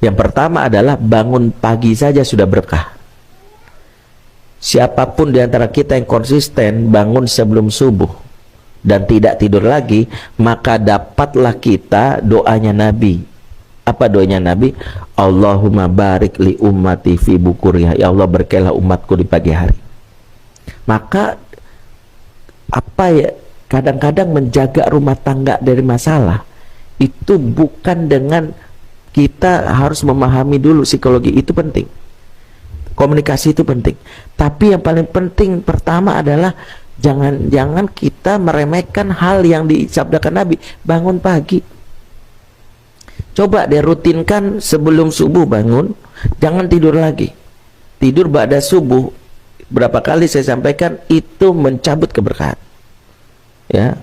Yang pertama adalah bangun pagi saja sudah berkah. Siapapun di antara kita yang konsisten bangun sebelum subuh dan tidak tidur lagi, maka dapatlah kita doanya Nabi. Apa doanya Nabi? Allahumma barik li ummati fi bukuriha. Ya Allah, berkailah umatku di pagi hari. Maka apa ya, kadang-kadang menjaga rumah tangga dari masalah itu bukan dengan kita harus memahami dulu psikologi, itu penting. Komunikasi itu penting. Tapi yang paling penting pertama adalah jangan kita meremehkan hal yang disabdakan Nabi. Bangun pagi. Coba deh rutinkan sebelum subuh bangun, jangan tidur lagi. Tidur ba'da subuh, berapa kali saya sampaikan, itu mencabut keberkahan. Ya.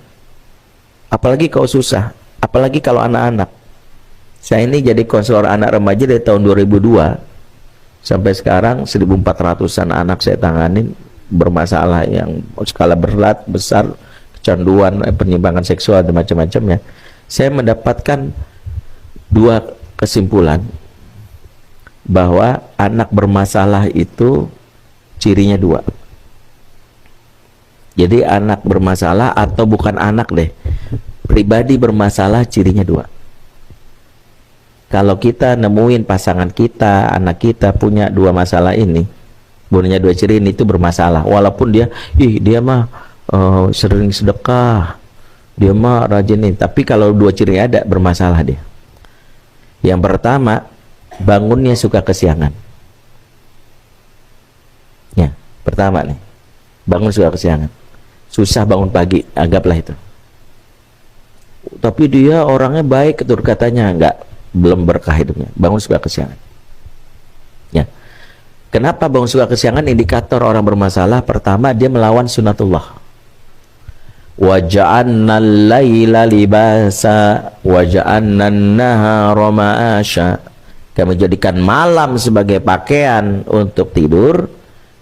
Apalagi kalau susah, apalagi kalau anak-anak. Saya ini jadi konselor anak remaja dari tahun 2002. Sampai sekarang 1.400-an anak saya tanganin bermasalah yang skala berat, besar, kecanduan, penyimpangan seksual dan macam-macamnya. Saya mendapatkan dua kesimpulan, bahwa anak bermasalah itu cirinya dua. Jadi anak bermasalah atau bukan anak deh, pribadi bermasalah cirinya dua. Kalau kita nemuin pasangan kita, anak kita punya dua masalah ini, punya dua ciri ini, itu bermasalah. Walaupun dia mah sering sedekah, dia mah rajin ini, tapi kalau dua ciri ada, bermasalah dia. Yang pertama, bangunnya suka kesiangan. Ya, pertama nih, bangun suka kesiangan, susah bangun pagi, anggaplah itu. Tapi dia orangnya baik, ketur katanya, enggak, belum berkah hidupnya, bangun suka kesiangan. Ya, kenapa bangun suka kesiangan? Indikator orang bermasalah, pertama dia melawan sunatullah. Wa ja'alna al-laila libasa wa ja'alna an-nahara ma'asha. Kami jadikan malam sebagai pakaian untuk tidur,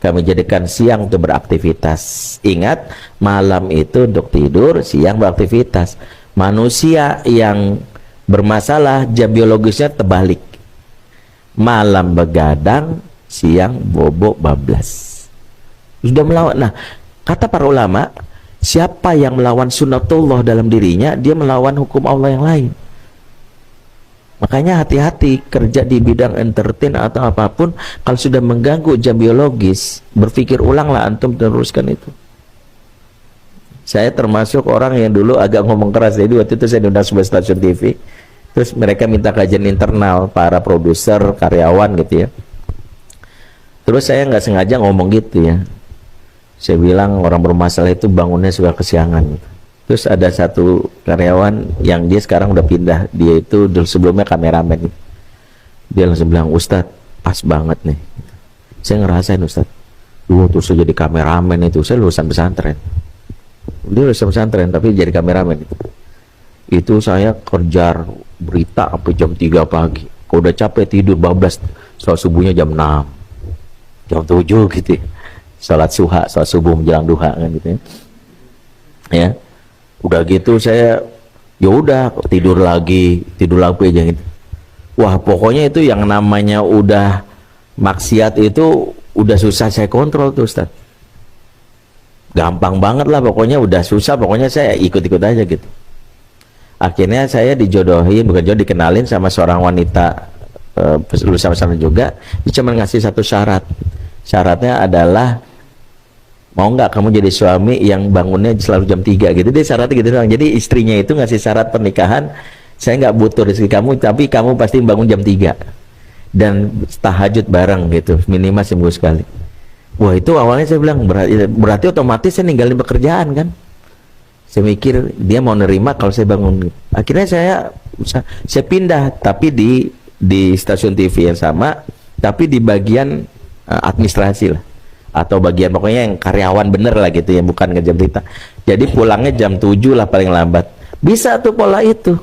kami jadikan siang untuk beraktivitas. Ingat, malam itu untuk tidur, siang beraktivitas. Manusia yang bermasalah jam biologisnya terbalik, malam begadang, siang bobo bablas. Sudah melawan. Nah, kata para ulama, siapa yang melawan sunnatullah dalam dirinya, dia melawan hukum Allah yang lain. Makanya hati-hati kerja di bidang entertain atau apapun, kalau sudah mengganggu jam biologis, berpikir ulanglah antum teruskan itu. Saya termasuk orang yang dulu agak ngomong keras. Jadi waktu itu saya diundang sebuah stasiun TV, terus mereka minta kajian internal para produser, karyawan gitu ya. Terus saya nggak sengaja ngomong gitu ya. Saya bilang orang bermasalah itu bangunnya suka kesiangan gitu. Terus ada satu karyawan yang dia sekarang udah pindah, dia itu dulu sebelumnya kameramen gitu. Dia langsung bilang, Ustadz pas banget nih. Saya ngerasain Ustadz, terus saya jadi kameramen itu, saya lulusan pesantren. Dia lulusan pesantren tapi jadi kameramen itu saya kerja berita sampai jam 3 pagi. Kalau udah capek tidur bablas, sholat subuhnya jam 6, jam 7 gitu ya. Sholat subuh menjelang duha kan gitu ya. Ya, udah gitu saya ya udah tidur lagi aja gitu. Wah, pokoknya itu yang namanya udah maksiat itu udah susah saya kontrol tuh Ustaz. Gampang banget lah pokoknya, udah susah, pokoknya saya ikut-ikut aja gitu. Akhirnya saya dijodohin, bukan jodoh, dikenalin sama seorang wanita lulusan pesantren juga. Dia cuma ngasih satu syarat. Syaratnya adalah mau nggak kamu jadi suami yang bangunnya selalu jam 3 gitu. Dia syaratnya gitu doang. Jadi istrinya itu ngasih syarat pernikahan, saya nggak butuh rezeki kamu, tapi kamu pasti bangun jam 3 dan tahajud bareng gitu, minimal seminggu sekali. Wah, itu awalnya saya bilang berarti otomatis saya ninggalin pekerjaan kan. Saya mikir dia mau nerima kalau saya bangun. Akhirnya saya pindah, tapi di stasiun TV yang sama, tapi di bagian administrasi lah, atau bagian pokoknya yang karyawan bener lah gitu ya, bukan ngejam berita. Jadi pulangnya jam 7 lah paling lambat. Bisa tuh pola itu,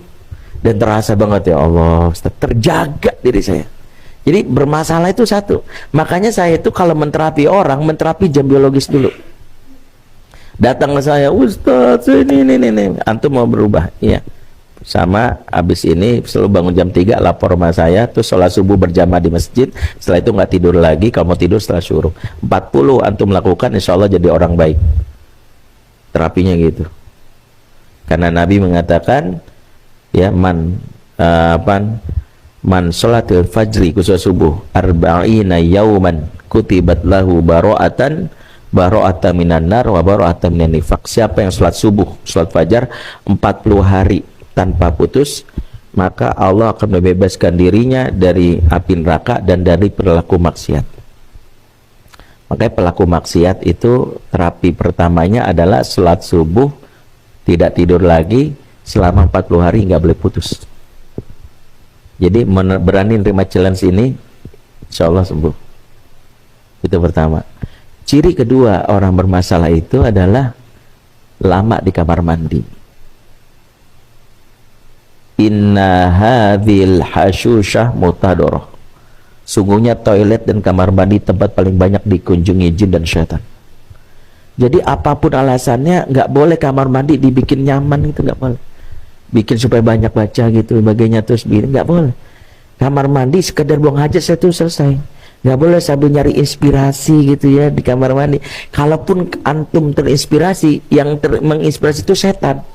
dan terasa banget ya Allah, terjaga diri saya. Jadi bermasalah itu satu. Makanya saya itu kalau menterapi orang, menterapi jam biologis dulu. Datang ke saya, Ustaz, ini, antum mau berubah? Iya. sama habis ini selalu bangun jam 3 lapor sama saya, terus sholat subuh berjamaah di masjid, setelah itu nggak tidur lagi, kalau mau tidur setelah syuruk. 40 antum lakukan, insya Allah jadi orang baik. Terapinya gitu, karena Nabi mengatakan ya man sholatil fajri, khusus subuh, arba'ina yauman kutibat lahu baro'atan minan nar wa baro'atan minan nifaq. Siapa yang sholat subuh, sholat fajar 40 hari tanpa putus, maka Allah akan membebaskan dirinya dari api neraka dan dari perilaku maksiat. Makanya pelaku maksiat itu terapi pertamanya adalah sholat subuh, tidak tidur lagi selama 40 hari, nggak boleh putus. Jadi berani nerima challenge ini, insya Allah sembuh. Itu pertama. Ciri kedua orang bermasalah itu adalah lama di kamar mandi. Inna hadhil hashushah mutadoroh. Sungguhnya toilet dan kamar mandi tempat paling banyak dikunjungi jin dan syaitan. Jadi apapun alasannya, nggak boleh kamar mandi dibikin nyaman, itu nggak boleh. Bikin supaya banyak baca gitu, bagainya terus nggak boleh. Kamar mandi sekedar buang hajat itu selesai. Nggak boleh sambil nyari inspirasi gitu ya di kamar mandi. Kalaupun antum terinspirasi, yang menginspirasi itu setan.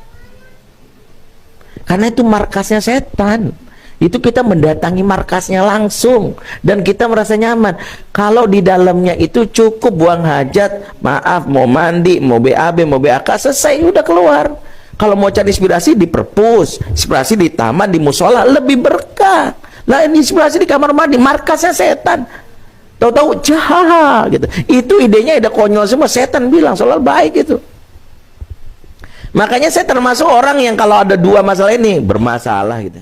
Karena itu markasnya setan. Itu kita mendatangi markasnya langsung dan kita merasa nyaman. Kalau di dalamnya itu cukup buang hajat, maaf, mau mandi, mau BAB, mau BAK, selesai, udah keluar. Kalau mau cari inspirasi di perpus, inspirasi di taman, di musola, lebih berkah. Lah ini inspirasi di kamar mandi, markasnya setan. Tahu-tahu jahat gitu. Itu idenya ide konyol semua, setan bilang soal baik itu. Makanya saya termasuk orang yang kalau ada dua masalah ini bermasalah gitu.